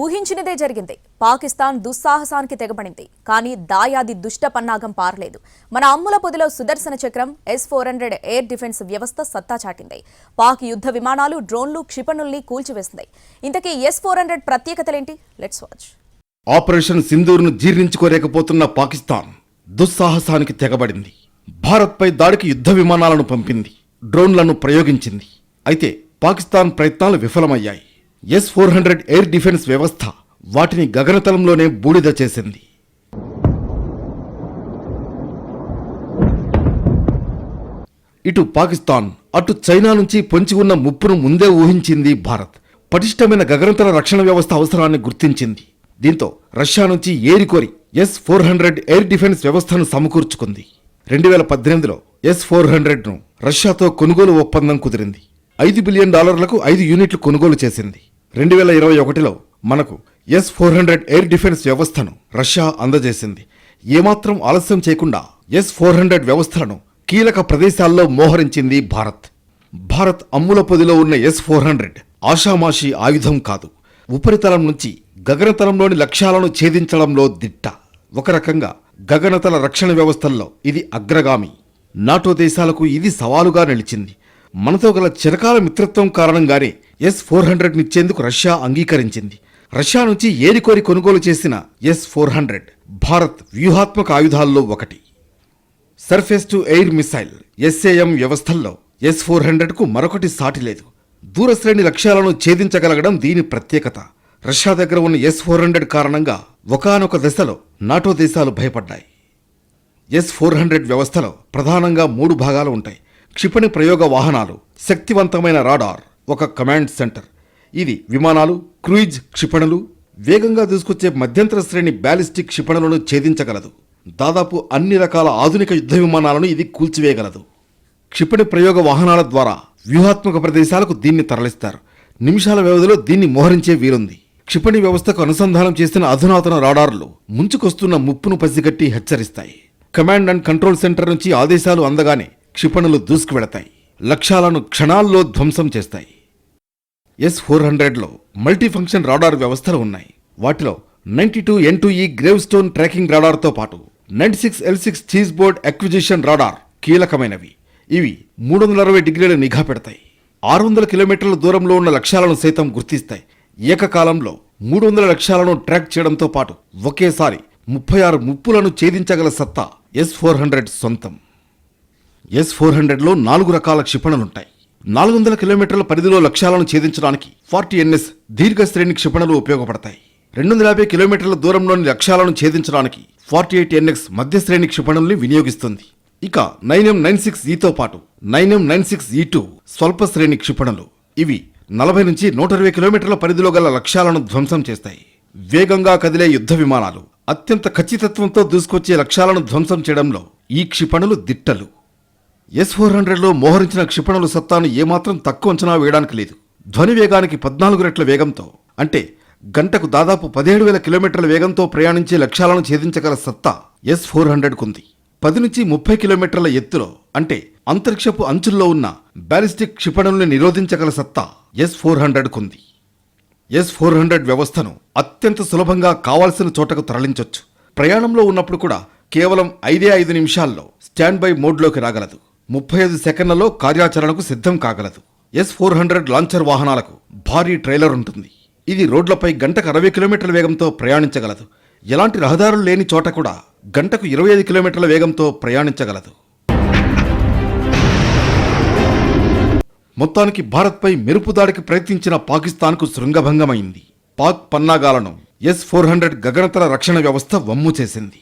ఊహించినదే జరిగింది. పాకిస్తాన్ దుస్సాహసానికి తెగబడింది. కానీ దాయాది దుష్ట పన్నాగం పారలేదు. మన అమ్ముల పొదిలో సుదర్శన చక్రం S-400 ఎయిర్ డిఫెన్స్ వ్యవస్థ సత్తా చాటింది. పాక్ యుద్ధ విమానాలు, డ్రోన్లు, క్షిపణుల్ని కూల్చివేసింది. ఇంతకీ S-400 ప్రత్యేకతలేంటి? Let's watch. ఆపరేషన్ సింధూర్ను జీర్ణించుకోలేకపోతున్న పాకిస్తాన్ దుస్సాహసానికి తెగబడింది. భారత్పై దాడికి యుద్ధ విమానాలను పంపింది, డ్రోన్లను ప్రయోగించింది. అయితే పాకిస్తాన్ ప్రయత్నాలు విఫలమయ్యాయి. S-400 ఎయిర్ డిఫెన్స్ వ్యవస్థ వాటిని గగనతలంలోనే బూడిద చేసింది. ఇటు పాకిస్తాన్, అటు చైనా నుంచి పొంచి ఉన్న ముప్పును ముందే ఊహించింది భారత్. పటిష్టమైన గగనతల రక్షణ వ్యవస్థ అవసరాన్ని గుర్తించింది. దీంతో రష్యా నుంచి ఏరికోరి S-400 ఎయిర్ డిఫెన్స్ వ్యవస్థను సమకూర్చుకుంది. 2018లో S-400ను రష్యాతో కొనుగోలు ఒప్పందం కుదిరింది. $5 బిలియన్ 5 యూనిట్లు కొనుగోలు చేసింది. 2021లో మనకు S-400 ఎయిర్ డిఫెన్స్ వ్యవస్థను రష్యా అందజేసింది. ఏమాత్రం ఆలస్యం చేయకుండా S-400 వ్యవస్థలను కీలక ప్రదేశాల్లో మోహరించింది భారత్. భారత్ అమ్ముల పొదిలో ఉన్న S-400 ఆషామాషీ ఆయుధం కాదు. ఉపరితలం నుంచి గగనతలంలోని లక్ష్యాలను ఛేదించడంలో దిట్ట. ఒక రకంగా గగనతల రక్షణ వ్యవస్థల్లో ఇది అగ్రగామి. నాటో దేశాలకు ఇది సవాలుగా నిలిచింది. మనతో గల చిరకాల మిత్రత్వం కారణంగానే S-400నిచ్చేందుకు రష్యా అంగీకరించింది. రష్యా నుంచి ఏరికోరి కొనుగోలు చేసిన S-400 భారత్ వ్యూహాత్మక ఆయుధాల్లో ఒకటి. Surface to air missile SAM వ్యవస్థల్లో S-400కు మరొకటి సాటి లేదు. దూరశ్రేణి లక్ష్యాలను ఛేదించగలగడం దీని ప్రత్యేకత. రష్యా దగ్గర ఉన్న S-400 కారణంగా ఒకానొక దశలో నాటో దేశాలు భయపడ్డాయి. S-400 వ్యవస్థలో ప్రధానంగా 3 భాగాలు ఉంటాయి. క్షిపణి ప్రయోగ వాహనాలు, శక్తివంతమైన రాడార్, ఒక కమాండ్ సెంటర్. ఇది విమానాలు, క్రూయిజ్ క్షిపణులు, వేగంగా దూసుకొచ్చే మధ్యంతర శ్రేణి బ్యాలిస్టిక్ క్షిపణులను ఛేదించగలదు. దాదాపు అన్ని రకాల ఆధునిక యుద్ధ విమానాలను ఇది కూల్చివేయగలదు. క్షిపణి ప్రయోగ వాహనాల ద్వారా వ్యూహాత్మక ప్రదేశాలకు దీన్ని తరలిస్తారు. నిమిషాల వ్యవధిలో దీన్ని మోహరించే వీలుంది. క్షిపణి వ్యవస్థకు అనుసంధానం చేసిన అధునాతన రాడార్లు ముంచుకొస్తున్న ముప్పును పసిగట్టి హెచ్చరిస్తాయి. కమాండ్ అండ్ కంట్రోల్ సెంటర్ నుంచి ఆదేశాలు అందగానే క్షిపణులు దూసుకు వెళతాయి, లక్ష్యాలను క్షణాల్లో ధ్వంసం చేస్తాయి. S-400లో మల్టీఫంక్షన్ రాడార్ వ్యవస్థలు ఉన్నాయి. వాటిలో 92 N2E గ్రేవ్ స్టోన్ ట్రాకింగ్ రాడార్తో పాటు 96 L6 cheese board acquisition radar కీలకమైనవి. ఇవి 360 డిగ్రీల నిఘా పెడతాయి. 600 కిలోమీటర్ల దూరంలో ఉన్న లక్ష్యాలను సైతం గుర్తిస్తాయి. ఏకకాలంలో 300 లక్ష్యాలను ట్రాక్ చేయడంతో పాటు ఒకేసారి 36 ముప్పులను ఛేదించగల సత్తా S-400 సొంతం. S-400లో 4 రకాల క్షిపణులుంటాయి. 400 కిలోమీటర్ల పరిధిలో లక్ష్యాలను ఛేదించడానికి 40NS దీర్ఘశ్రేణి క్షిపణులు ఉపయోగపడతాయి. 250 కిలోమీటర్ల దూరంలోని లక్ష్యాలను ఛేదించడానికి 48NX మధ్యశ్రేణి క్షిపణుల్ని వినియోగిస్తుంది. ఇక 9M96E పాటు 9M96E2 స్వల్ప శ్రేణి క్షిపణులు. ఇవి 40 నుంచి 120 కిలోమీటర్ల పరిధిలో గల లక్ష్యాలను ధ్వంసం చేస్తాయి. వేగంగా కదిలే యుద్ధ విమానాలు, అత్యంత ఖచ్చితత్వంతో దూసుకొచ్చే లక్ష్యాలను ధ్వంసం చేయడంలో ఈ క్షిపణులు దిట్టలు. S-400లో మోహరించిన క్షిపణుల సత్తాను ఏమాత్రం తక్కువ అంచనా వేయడానికి లేదు. ధ్వని వేగానికి 14 రెట్ల వేగంతో, అంటే గంటకు దాదాపు 17,000 కిలోమీటర్ల వేగంతో ప్రయాణించే లక్ష్యాలను ఛేదించగల సత్తా S-400కుంది. 10 నుంచి 30 కిలోమీటర్ల ఎత్తులో, అంటే అంతరిక్షపు అంచుల్లో ఉన్న బ్యాలిస్టిక్ క్షిపణుల్ని నిరోధించగల సత్తా S-400కుంది. S-400 వ్యవస్థను అత్యంత సులభంగా కావాల్సిన చోటకు తరలించొచ్చు. ప్రయాణంలో ఉన్నప్పుడు కూడా కేవలం 5 నిమిషాల్లో స్టాండ్ బై మోడ్లోకి రాగలదు. 35 సెకన్లలో కార్యాచరణకు సిద్ధం కాగలదు. S-400 లాంచర్ వాహనాలకు భారీ ట్రైలర్ ఉంటుంది. ఇది రోడ్లపై గంటకు 60 కిలోమీటర్ల వేగంతో ప్రయాణించగలదు. ఎలాంటి రహదారులు లేని చోట కూడా గంటకు 25 కిలోమీటర్ల వేగంతో ప్రయాణించగలదు. మొత్తానికి భారత్పై మెరుపు దాడికి ప్రయత్నించిన పాకిస్తాన్కు శృంగభంగమైంది. పాక్ పన్నాగాలను S-400 గగనతల రక్షణ వ్యవస్థ వమ్ము చేసింది.